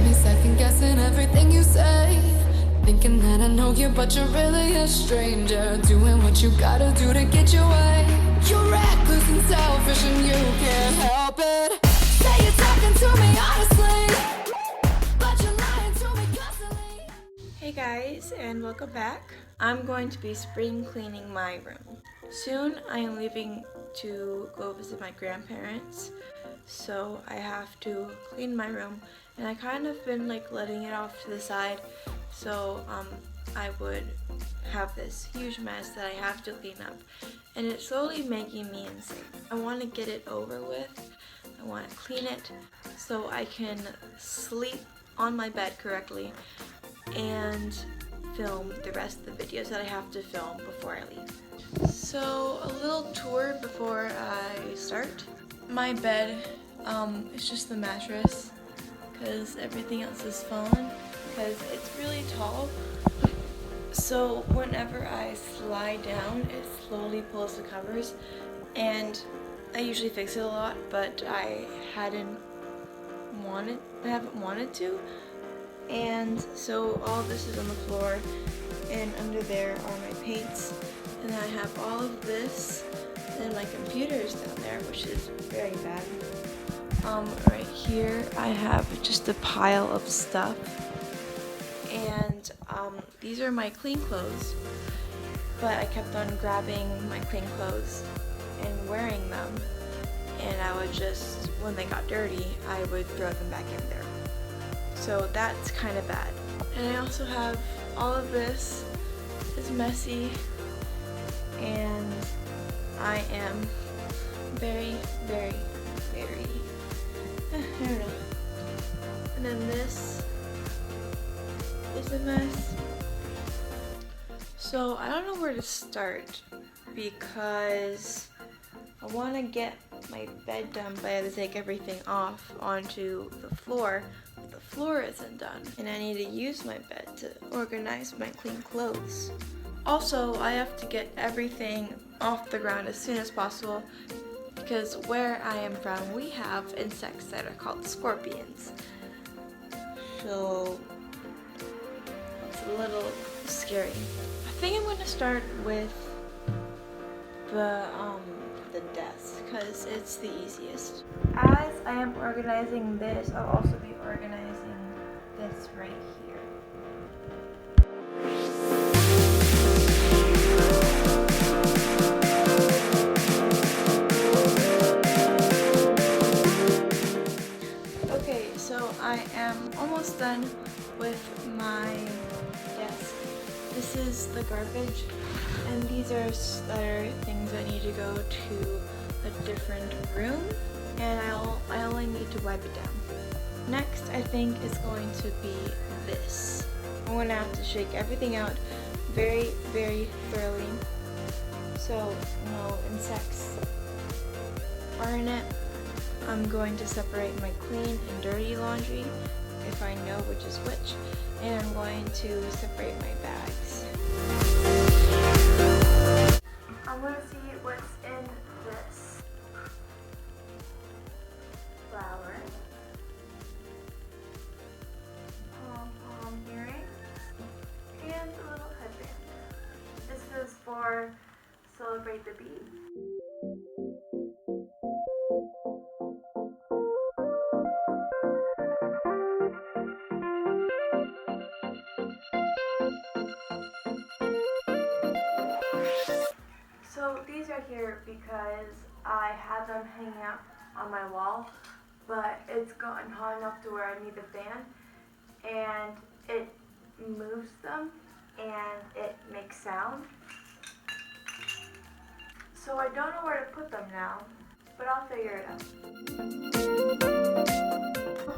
me second guessing everything you say. Thinking that I know you, but you're really a stranger. Doing what you gotta do to get your way. You're reckless and selfish and you can't help it. Say you're talking to me honestly, but you're lying to me constantly. Hey guys, and welcome back. I'm going to be spring cleaning my room. Soon I am leaving to go visit my grandparents, so I have to clean my room, and I kind of been like letting it off to the side, so I would have this huge mess that I have to clean up, and it's slowly making me insane. I want to get it over with. I want to clean it so I can sleep on my bed correctly and film the rest of the videos that I have to film before I leave. So a little tour before I start. My bed is just the mattress because everything else is fallen because it's really tall. So whenever I slide down, it slowly pulls the covers, and I usually fix it a lot, but I haven't wanted to. And so all this is on the floor, and under there are my paints, and then I have all of this, and my computer is down there, which is very bad. Right here I have just a pile of stuff, and these are my clean clothes, but I kept on grabbing my clean clothes and wearing them, and I would just, when they got dirty, I would throw them back in there. So that's kind of bad. And I also have all of this is messy, and I am very, very, very, I don't know. And then this is a mess. So I don't know where to start because I want to get my bed done, but I have to take everything off onto the floor. The floor isn't done, and I need to use my bed to organize my clean clothes. Also, I have to get everything off the ground as soon as possible because where I am from, we have insects that are called scorpions. So it's a little scary. I think I'm going to start with the desk because it's the easiest. As I am organizing this, I'll also be organizing this right here. Okay, so I am almost done with my desk. This is the garbage, and these are other things that need to go to a different room, and I only need to wipe it down. Next, I think is going to be this. I'm going to have to shake everything out very, very thoroughly so no insects are in it. I'm going to separate my clean and dirty laundry if I know which is which, and I'm going to separate my bags. I'm going to see what's in this. Flower, pom-pom earrings, and a little headband. This is for Celebrate the Bee. So these are here because I have them hanging out on my wall, but it's gotten hot enough to where I need the fan, and it moves them and it makes sound. So I don't know where to put them now, but I'll figure it out.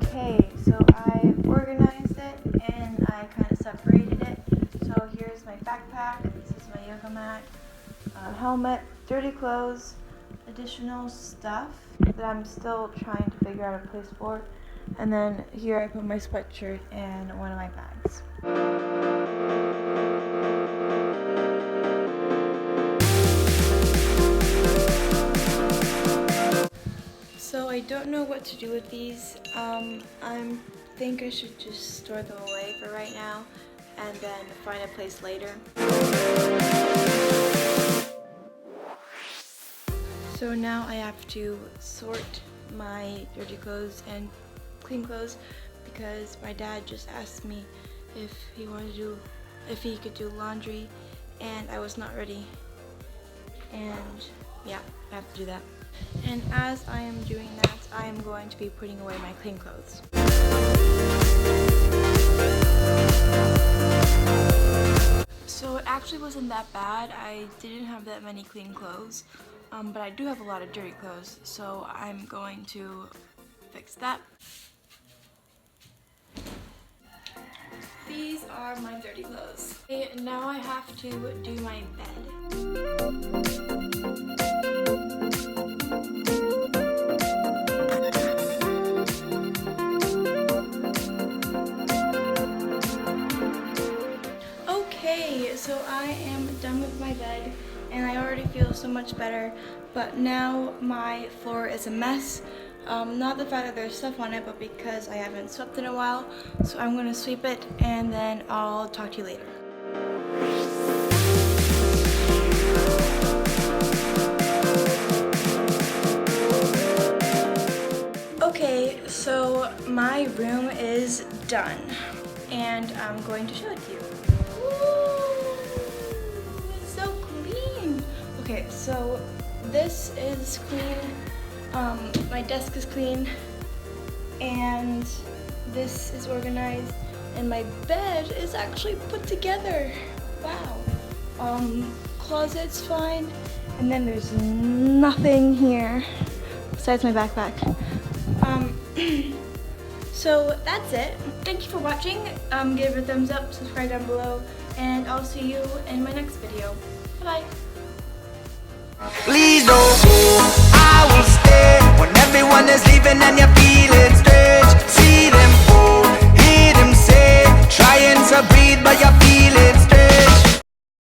Okay, so I organized it and I kind of separated it. So here's my backpack, this is my yoga mat, helmet, dirty clothes, additional stuff that I'm still trying to figure out a place for, and then here I put my sweatshirt and one of my bags. So I don't know what to do with these. I'm think I should just store them away for right now and then find a place later. So now I have to sort my dirty clothes and clean clothes because my dad just asked me if he could do laundry, and I was not ready. And yeah, I have to do that. And as I am doing that, I am going to be putting away my clean clothes. So it actually wasn't that bad. I didn't have that many clean clothes, but I do have a lot of dirty clothes, so I'm going to fix that. These are my dirty clothes. Okay, now I have to do my bed. Okay, so I am done with my bed and I already feel so much better, but now my floor is a mess. Not the fact that there's stuff on it, but because I haven't swept in a while. So I'm gonna sweep it and then I'll talk to you later. Okay, so my room is done and I'm going to show it to you. Ooh, it's so clean. Okay, so this is clean. My desk is clean, and this is organized, and my bed is actually put together. Wow. Closet's fine, and then there's nothing here besides my backpack. So that's it. Thank you for watching. Give it a thumbs up, subscribe down below, and I'll see you in my next video. Bye-bye. Please don't go, I will stay when everyone is